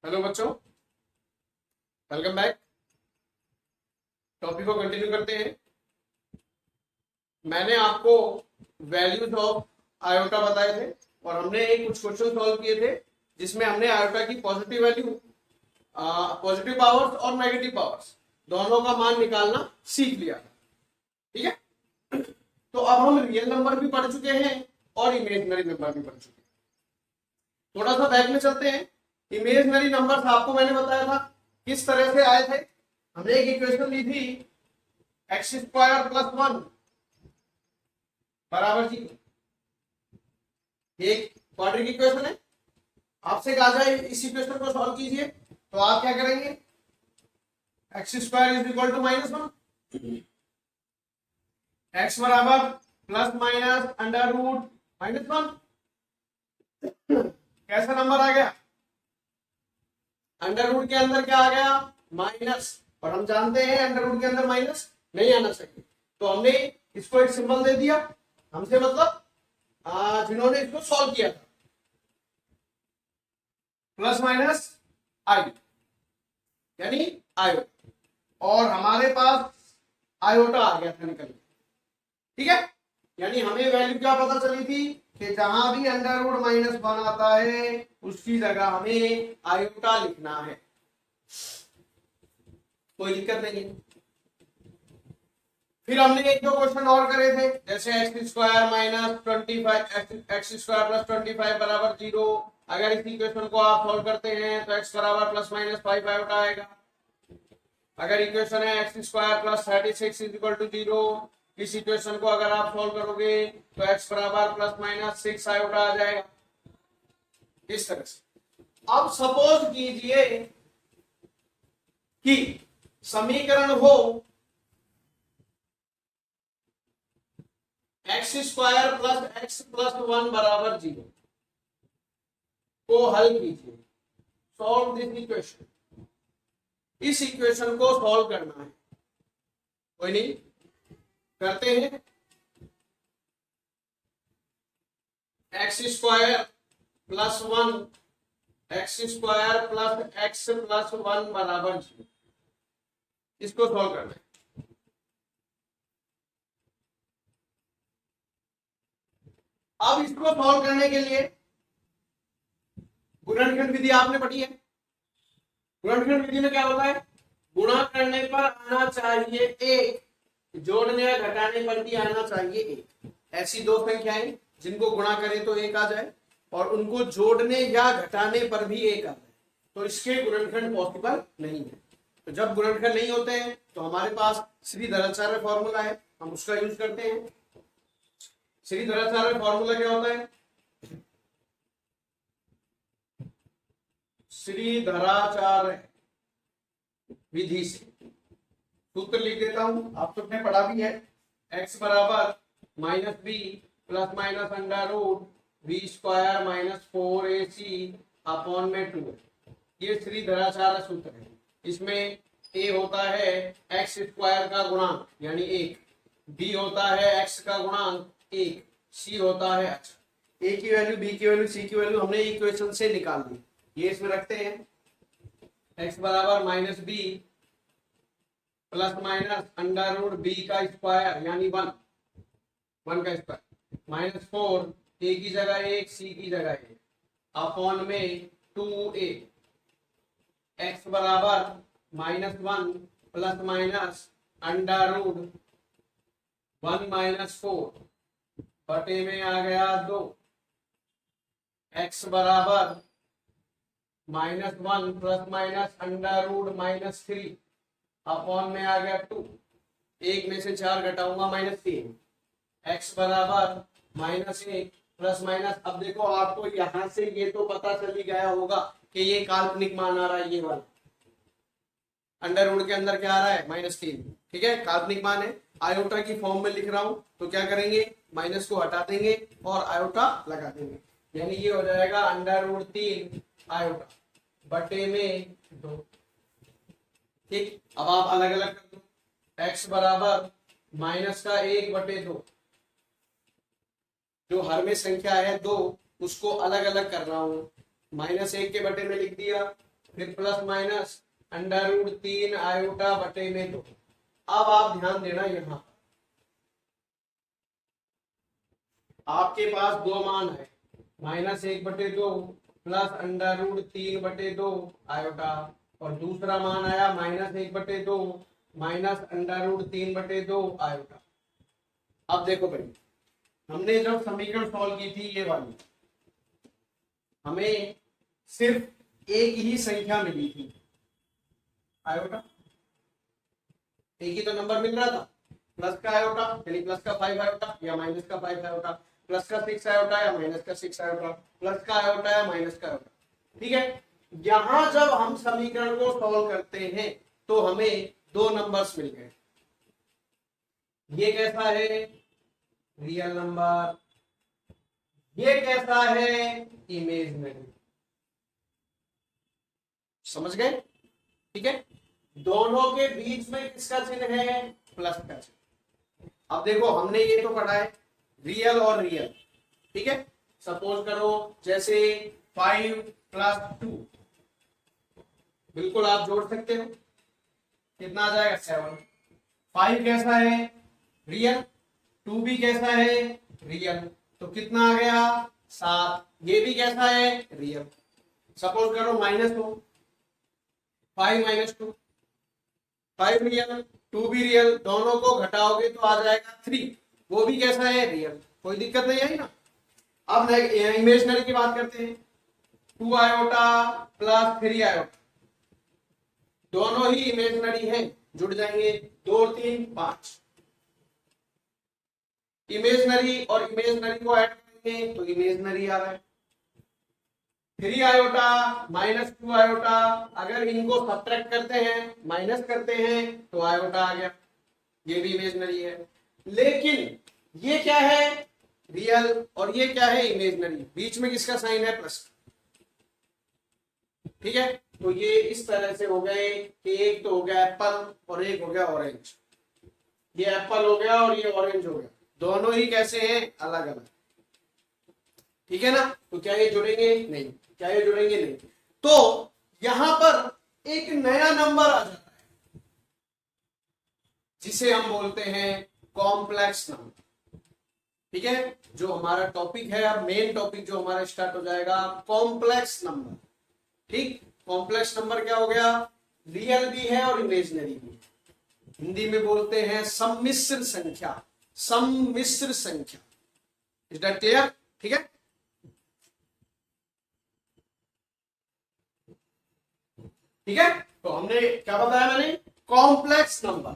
Hello बच्चों, welcome back. Topic को continue करते हैं। मैंने आपको वैल्यूज ऑफ आयोटा बताए थे और हमने एक कुछ क्वेश्चन सॉल्व किए थे जिसमें हमने आयोटा की पॉजिटिव वैल्यू, पॉजिटिव पावर्स और नेगेटिव पावर्स दोनों का मान निकालना सीख लिया था। ठीक है, तो अब हम रियल नंबर भी पढ़ चुके हैं और इमेजिनरी नंबर भी पढ़ चुके हैं। थोड़ा सा बैक में चलते हैं। इमेजिनरी नंबर्स आपको मैंने बताया था किस तरह से आए थे। हमने एक इक्वेशन ली थी एक्स स्क्वायर प्लस 1 बराबर जी, एक क्वाड्रिक इक्वेशन है। आपसे कहा जाए इस इक्वेशन को सॉल्व कीजिए तो आप क्या करेंगे, x square is equal to -1, x बराबर प्लस माइनस अंडर रूट -1। कैसा नंबर आ गया, अंडर रूट के अंदर क्या आ गया, माइनस, और हम जानते हैं अंडर रूट के अंदर माइनस नहीं आना चाहिए, तो हमने इसको एक सिंबल दे दिया। हमसे मतलब जिन्होंने इसको सॉल्व किया था, प्लस माइनस आई यानी आयोटा, और हमारे पास आयोटा आ गया था निकल के। ठीक है, यानी हमें वैल्यू क्या पता चली थी कि जहां भी अंडर रूट -1 आता है उसकी जगह हमें आयोटा लिखना है। कोई दिक्कत नहीं है। फिर हमने एक दो क्वेश्चन और करे थे, जैसे x square minus 25 x square plus 25 बराबर 0। अगर इस इक्वेशन को आप सॉल्व करते हैं तो एक्स बराबर प्लस माइनस 5 आयोटा आएगा। अगर इक्वेशन है x square plus 36 is equal to 0, इस इक्वेशन को अगर आप सॉल्व करोगे तो एक्स बराबर प्लस माइनस 6 आयोटा आ जाएगा। इस तरह से अब सपोज कीजिए कि समीकरण हो x square plus x plus 1 बराबर 0 को हल कीजिए, सॉल्व दिस इक्वेशन। इस इक्वेशन को सॉल्व करना है, कोई नहीं, करते हैं। X square plus 1 x square plus x plus 1 बराबर 0, इसको सॉल्व करना है। अब इसको सॉल्व करने के लिए गुणनखंड विधि आपने पढ़ी है। गुणनखंड विधि में क्या होता है, गुणा करने पर आना चाहिए 1, जोड़ने या घटाने पर भी आना चाहिए 1। ऐसी दो संख्याएं जिनको गुणा करें तो 1 आ जाए और उनको जोड़ने या घटाने पर भी 1 आ जाए, तो इसके गुणनखंड पॉसिबल नहीं है। तो जब गुणनखंड नहीं होते हैं तो हमारे पास श्रीधराचार्य फॉर्मूला है, हम उसका यूज करते हैं। श्रीधराचार्य फॉर्मूला क्या होता है, श्रीधराचार्य विधि से सूत्र लिख देता हूं, आप सबने पढ़ा भी है। x बराबर minus B plus minus under root B square minus 4ac upon में 2। ये श्रीधराचार्य सूत्र है। इसमें a होता है एक्स स्क्वायर का गुणांक यानी 1, b होता है x का गुणांक 1, c होता है x। a की वैल्यू, b की वैल्यू, c की वैल्यू हमने इक्वेशन से निकाल दी, ये इसमें रखते हैं। x बराबर minus B plus minus under root B का स्क्वायर यानी 1 का स्क्वायर माइनस 4, a की जगह 1, c की जगह 1 अपॉन में 2a। x बराबर -1 plus minus under root 1 minus 4 बटे में आ गया 2। x बराबर -1 plus minus under root -3 upon में आ गया 2। 1 में से 4 घटाऊंगा -3। x बराबर -1 प्लस माइनस, अब देखो आपको यहां से ये तो पता चल ही गया होगा कि ये काल्पनिक मान आ रहा है, ये वाला अंडर रूट के अंदर क्या आ रहा है -3। ठीक है, काल्पनिक मान है, आयोटा की फॉर्म में लिख रहा हूं तो क्या करेंगे, माइनस को हटा देंगे और आयोटा लगा देंगे, यानी ये हो जाएगा अंडर रूट 3 आयोटा बटे में 2। ठीक, अब आप अलग अलग कर दो। x बराबर माइनस का 1 बटे 2, जो हर में संख्या है 2 उसको अलग अलग कर रहा हूं, -1 के बटे में लिख दिया फिर plus minus under root 3 iota बटे में 2। अब आप ध्यान देना, यहां आपके पास दो मान है, -1/2 प्लस अंडर रूट 3/2 आयोटा, और दूसरा मान आया -1/2 माइनस अंडर रूट 3/2 आयोटा। अब देखो भाई, हमने जब समीकरण सॉल्व की थी ये वाली, हमें सिर्फ एक ही संख्या मिली थी आयोटा, एक ही तो नंबर मिल रहा था, प्लस का आयोटा यानी प्लस का 5 आयोटा या माइनस का 5 आयोटा, प्लस का 6 आयोटा या माइनस का 6 आयोटा, प्लस का आयोटा या माइनस का आयोटा। ठीक है, यहां जब हम समीकरण को सॉल्व करते हैं तो हमें दो नंबर्स मिल गए। ये कैसा है? Real number. ये कैसा है? इमेजिनरी। समझ गए? ठीक है, दोनों के बीच में किसका चिन्ह है? प्लस का चिन्ह। अब देखो, हमने ये तो पढ़ा है रियल और रियल। ठीक है, सपोज करो जैसे 5 + 2, बिल्कुल आप जोड़ सकते हो, कितना आ जाएगा? 7। 5 कैसा है? रियल। 2 भी कैसा है? रियल। तो कितना आ गया? 7। ये भी कैसा है? रियल। सपोज करो माइनस हो, 5 - 2, 5 रियल 2 भी रियल, दोनों को घटाओगे तो आ जाएगा 3, वो भी कैसा है? रियल। कोई दिक्कत नहीं आई ना। अब इमेजिनरी की बात करते हैं, 2 आयोटा प्लस 3 आयोटा, दोनों ही इमेजिनरी हैं, जुड़ जाएंगे, 2 और 3 5। इमेजिनरी और इमेजिनरी को ऐड करेंगे तो इमेजिनरी आ रहा है। 3 आयोटा -2 आयोटा, अगर इनको सब्ट्रैक्ट करते हैं, माइनस करते हैं तो आयोटा आ गया, ये भी इमेजिनरी है। लेकिन ये क्या है? रियल। और ये क्या है? इमेजिनरी। बीच में किसका साइन है? प्लस। ठीक है, तो ये इस तरह से हो गए कि एक तो हो गया एप्पल और एक हो गया ऑरेंज। ये एप्पल हो गया और ये ऑरेंज हो गया, दोनों ही कैसे हैं? अलग अलग। ठीक है ना, तो क्या ये जुड़ेंगे? नहीं। क्या ये जुड़ेंगे? नहीं। तो यहां पर एक नया नंबर आ जाता है जिसे हम बोलते हैं कॉम्प्लेक्स नंबर। ठीक है, जो हमारा टॉपिक है, अब मेन टॉपिक जो हमारा स्टार्ट हो जाएगा, कॉम्प्लेक्स नंबर। ठीक, कॉम्प्लेक्स नंबर क्या हो गया? रियल भी है और इमेजिनरी भी है। हिंदी में बोलते हैं सम्मिश्र संख्या। सम्मिश्र संख्या। Is that clear? ठीक है, ठीक है, तो हमने क्या बताया? मैंने कॉम्प्लेक्स नंबर।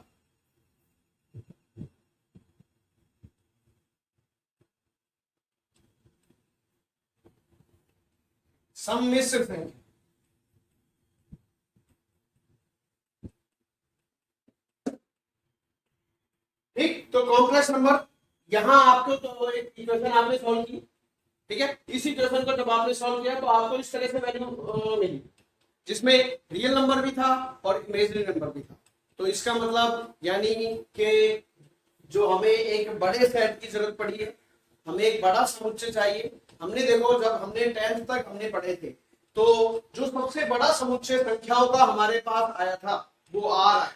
सम्मिश्र संख्या। ठीक, तो कॉम्प्लेक्स नंबर, यहां आपको तो एक इक्वेशन आपने सॉल्व की। ठीक है, इस इक्वेशन को जब आपने सॉल्व किया तो आपको इस तरह से वैल्यू मिली, जिसमें रियल नंबर भी था और इमेजिनरी नंबर भी था। तो इसका मतलब यानी कि जो हमें एक बड़े सेट की जरूरत पड़ी है, हमें एक बड़ा समुच्चय चाहिए। हमने देखो, जब हमने 10th तक हमने पढ़े थे, तो जो सबसे बड़ा समुच्चय संख्याओं का हमारे पास आया था वो आर आया।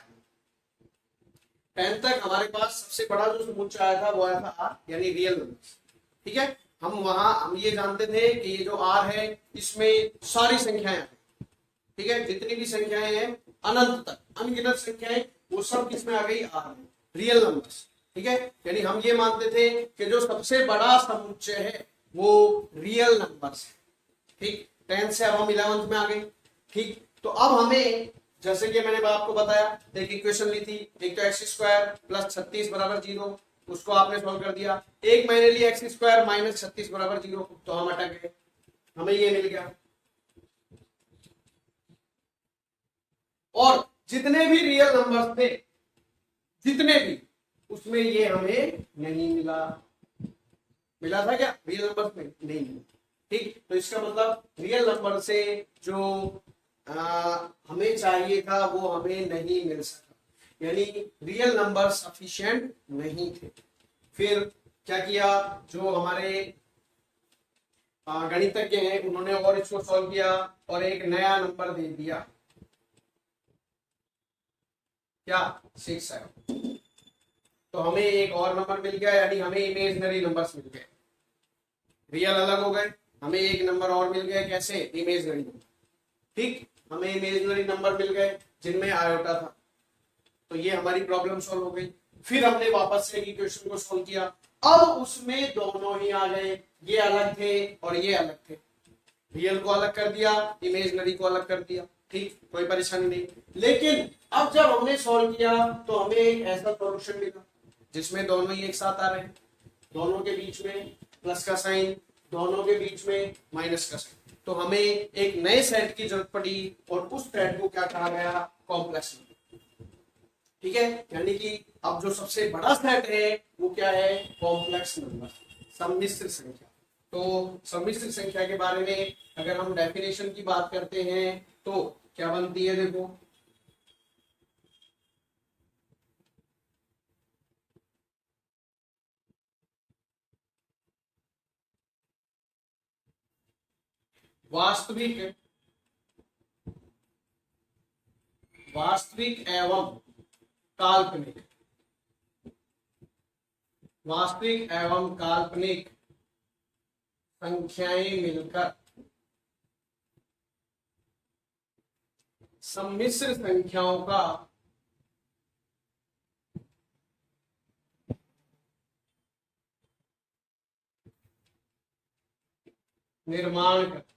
10th तक हमारे पास सबसे बड़ा जो समुच्चय आया था वो आया था आर, यानी रियल नंबर्स। ठीक है, हम ये जानते थे कि ये जो आर है इसमें सारी संख्याएं हैं। ठीक है, जितनी भी संख्याएं हैं अनंत तक, अनगिनत संख्याएं, वो सब किसमें आ गई? आर में, रियल नंबर्स। ठीक है, यानी हम ये मानते थे कि जो सबसे बड़ा समुच्चय है वो रियल नंबर्स है। ठीक, 10 से अब हम 11th में आ गए। ठीक, तो अब हमें, जैसे कि मैंने आपको बताया, एक इक्वेशन ली थी, एक तो x² + 36 = 0, उसको आपने सॉल्व कर दिया। एक मैंने ली x² - 36 = 0, तो हम अटक गए, हमें ये मिल गया। और जितने भी रियल नंबर्स थे, जितने भी, उसमें ये हमें नहीं मिला। मिला था क्या रियल नंबर्स में? नहीं मिला। ठीक, तो इसका मतलब रियल नंबर से जो हमें चाहिए था वो हमें नहीं मिल सका, यानी रियल नंबर सफिशिएंट नहीं थे। फिर क्या किया? जो हमारे गणितज्ञ हैं, उन्होंने और इसको सॉल्व किया और एक नया नंबर दे दिया, क्या 6/7। तो हमें एक और नंबर मिल गया, यानी हमें इमेजिनरी नंबर्स मिल गए। रियल अलग हो गए, हमें एक नंबर और मिल गया, कैसे? Imaginary number. ठीक, हमें इमेजिनरी नंबर मिल गए जिनमें आयोटा था। तो ये हमारी प्रॉब्लम सॉल्व हो गई। फिर हमने वापस से इक्वेशन को सॉल्व किया, अब उसमें दोनों ही आ गए, ये अलग थे और ये अलग थे। रियल को अलग कर दिया, इमेजिनरी को अलग कर दिया। ठीक, कोई परेशानी नहीं। लेकिन अब जब हमने सॉल्व किया तो हमें एक ऐसा सॉल्यूशन मिला जिसमें दोनों ही एक साथ आ रहे हैं, दोनों के बीच में प्लस का साइन, दोनों के बीच में माइनस का साइन। तो हमें एक नए सेट की जरूरत पड़ी और उस सेट को क्या कहा गया? Complex number. ठीक है, यानी कि अब जो सबसे बड़ा सेट है वो क्या है? कॉम्प्लेक्स नंबर, सम्मिश्र संख्या। तो सम्मिश्र संख्या के बारे में अगर हम डेफिनेशन की बात करते हैं तो क्या बनती है? देखो, वास्तविक एवं काल्पनिक, वास्तविक एवं काल्पनिक संख्याएं मिलकर सम्मिश्र संख्याओं का निर्माण करती।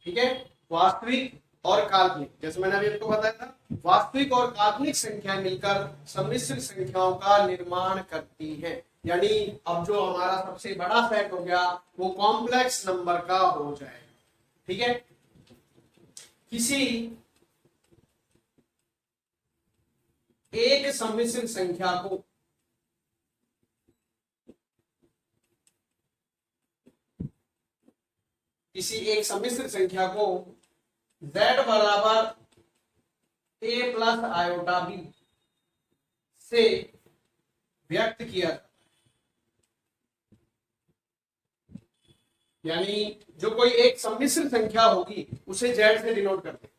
ठीक है, वास्तविक और काल्पनिक, जैसे मैंने अभी आपको बताया था, वास्तविक और काल्पनिक संख्याएं मिलकर सम्मिश्र संख्याओं का निर्माण करती हैं। यानी अब जो हमारा सबसे बड़ा सेट हो गया वो कॉम्प्लेक्स नंबर का हो जाएगा। ठीक है, किसी एक सम्मिश्र संख्या को z बराबर a प्लस आयोटा b से व्यक्त किया जाता है। यानी जो कोई एक सम्मिश्र संख्या होगी उसे z से डिनोट करते हैं।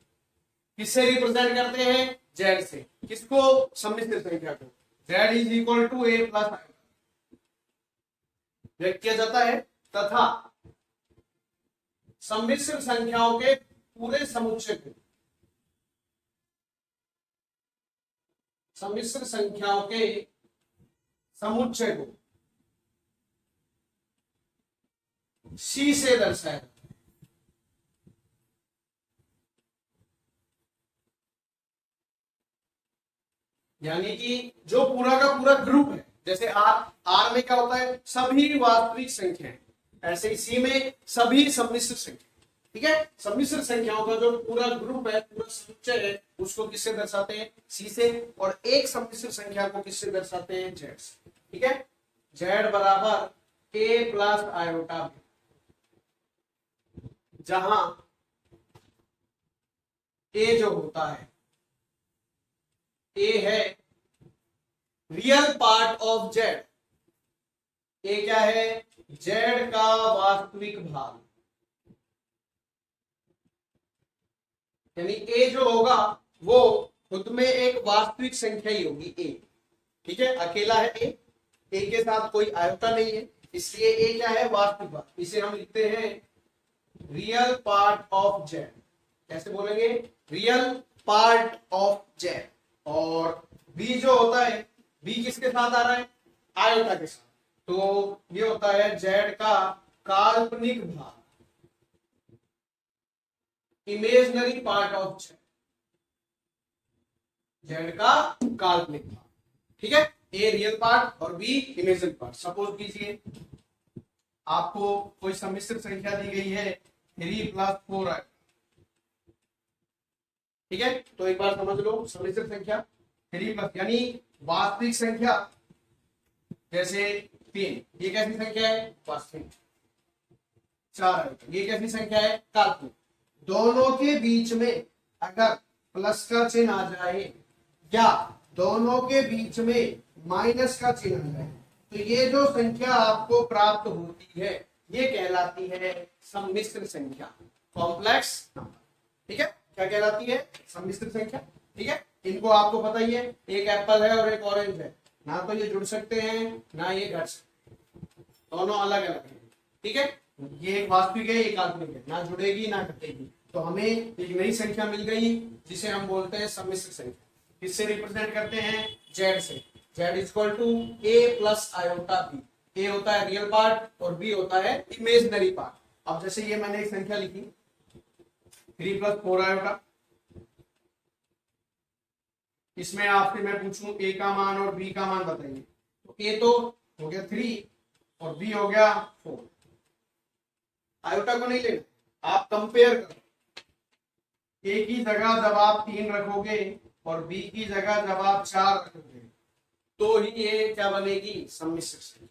किससे रिप्रेजेंट करते हैं? z से। किसको? सम्मिश्र संख्या को। z is equal to a plus iota व्यक्त किया जाता है, तथा सम्मिश्र संख्याओं के पूरे समुच्चय को, सम्मिश्र संख्याओं के समुच्चय को c से दर्शाया जाता है। यानी कि जो पूरा का पूरा ग्रुप है, जैसे आर में क्या होता है? सभी वास्तविक संख्याएं, ऐसे ही सी में सभी सम्मिश्र संख्या। ठीक है, सम्मिश्र संख्याओं का जो पूरा ग्रुप है, पूरा समुच्चय है, उसको किससे दर्शाते हैं? सी से। और एक सम्मिश्र संख्या को किससे दर्शाते हैं? जेड से। ठीक है, जेड बराबर ए प्लस आयोटा बी, जहां ए जो होता है, ए है रियल पार्ट ऑफ जेड। ए क्या है? जेड का वास्तविक भाग। यानी ए जो होगा वो खुद में एक वास्तविक संख्या ही होगी ए। ठीक है, अकेला है ए, ए के साथ कोई आयोटा नहीं है, इसलिए ए क्या है? वास्तविक भाग। इसे हम लिखते हैं रियल पार्ट ऑफ जेड। कैसे बोलेंगे? Real part of Z. और बी जो होता है, बी किसके साथ आ रहा है? आयोटा के साथ। तो ये होता है जेड का काल्पनिक भाग, imaginary part of Z, Z का काल्पनिक भाग। ठीक है, ए रियल पार्ट और बी इमेजिनरी पार्ट। सपोज कीजिए आपको कोई सम्मिश्र संख्या दी गई है 3 + 4 है। ठीक है, तो एक बार समझ लो, सम्मिश्र संख्या 3+ यानी वास्तविक संख्या जैसे 3, ये कैसी संख्या है? वास्तविक। 4, ये कैसी संख्या है? काल्पनिक। दोनों के बीच में अगर प्लस का चिन्ह आ जाए या दोनों के बीच में माइनस का चिन्ह आ जाए तो ये जो संख्या आपको प्राप्त होती है ये कहलाती है सम्मिश्र संख्या, कॉम्प्लेक्स नंबर। ठीक है, क्या कहलाती है? सम्मिश्र संख्या। ठीक है, इनको आपको पता ही है, एक एप्पल है और एक ऑरेंज है, ना तो ये जुड़ सकते हैं ना ये घट सकते हैं, दोनों अलग अलग हैं। ठीक है, ये एक वास्तविक है एक काल्पनिक है, ना जुड़ेगी ना घटेगी। तो हमें एक नई संख्या मिल गई जिसे हम बोलते हैं सम्मिश्र संख्या। किससे रिप्रेजेंट करते हैं? जेड से। Z equal to A plus iota B. A होता है रियल पार्ट और बी होता है इमेजिनरी पार्ट। अब जैसे ये मैंने एक संख्या लिखी 3 + 4 आयोटा, इसमें आपसे मैं पूछूं ए का मान और बी का मान बताइए, तो ए तो हो गया 3 और बी हो गया 4। आयोटा को नहीं लेना, आप कंपेयर करो। ए की जगह जब आप 3 रखोगे और बी की जगह जब आप 4 रखोगे तो ही ये क्या बनेगी? सम्मिश्र संख्या।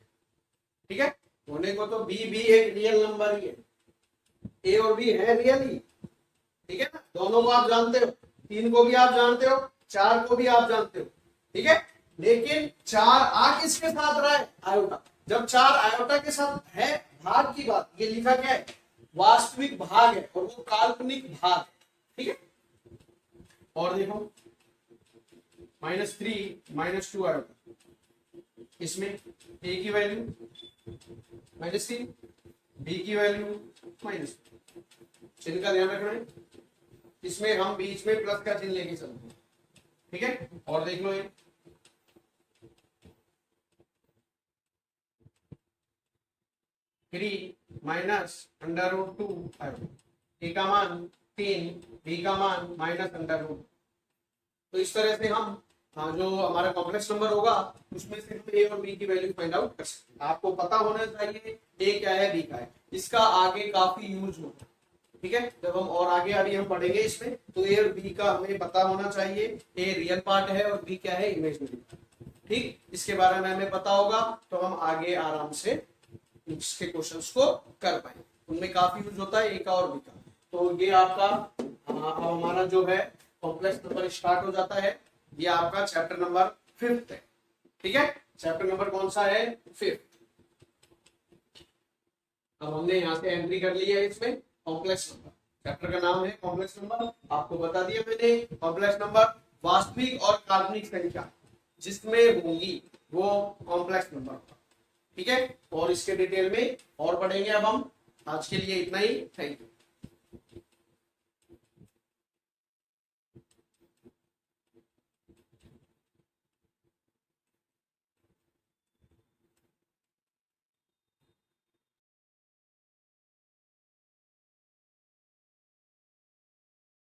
ठीक है, होने को तो बी भी एक रियल नंबर ही है, ए और बी है रियल ही। ठीक है ना, दोनों को आप जानते हो, 3 को भी आप जानते हो, 4 को भी आप जानते हो। ठीक है, लेकिन 4 आ किसके साथ रहा है? आयोटा। जब 4 आयोटा के साथ है, भाग की बात, ये लिखा क्या है? वास्तविक भाग है और वो काल्पनिक भाग है। ठीक है, और देखो -3 - 2 आयोटा, इसमें ए की वैल्यू -3, बी की वैल्यू -2। चिन्ह का ध्यान रखना है, इसमें हम बीच में प्लस का चिन्ह लेके चलते हैं। ठीक है, और देख लो ये 3 - √2 आयोटा, ए का मान 3, बी का मान -√2। तो इस तरह से हम जो हमारा कॉम्प्लेक्स नंबर होगा उसमें से हम ए और बी की वैल्यू फाइंड आउट कर सकते हैं। आपको पता होना चाहिए ए क्या है बी क्या है, इसका आगे काफी यूज होता है। ठीक है, जब हम और आगे अभी हम पढ़ेंगे इसमें, तो ए और बी का हमें पता होना चाहिए, ए रियल पार्ट है और बी क्या है? Imaginary part. ठीक, इसके बारे में हमें पता होगा तो हम आगे आराम से इसके क्वेश्चंस को कर पाएंगे, उनमें काफी यूज होता है ए का और बी का। तो ये आपका अब हमारा जो है कॉम्प्लेक्स नंबर स्टार्ट हो जाता है। ये आपका चैप्टर नंबर 5 है। ठीक है, चैप्टर नंबर कौन सा है? 5। अब हमने यहाँ से एंट्री कर ली है इसमें कॉम्प्लेक्स नंबर, चैप्टर का नाम है कॉम्प्लेक्स नंबर। आपको बता दिया मैंने, कॉम्प्लेक्स नंबर वास्तविक और काल्पनिक संख्या जिसमें होंगी वो कॉम्प्लेक्स नंबर। ठीक है, और इसके डिटेल में और पढ़ेंगे। अब हम आज के लिए इतना ही, थैंक यू।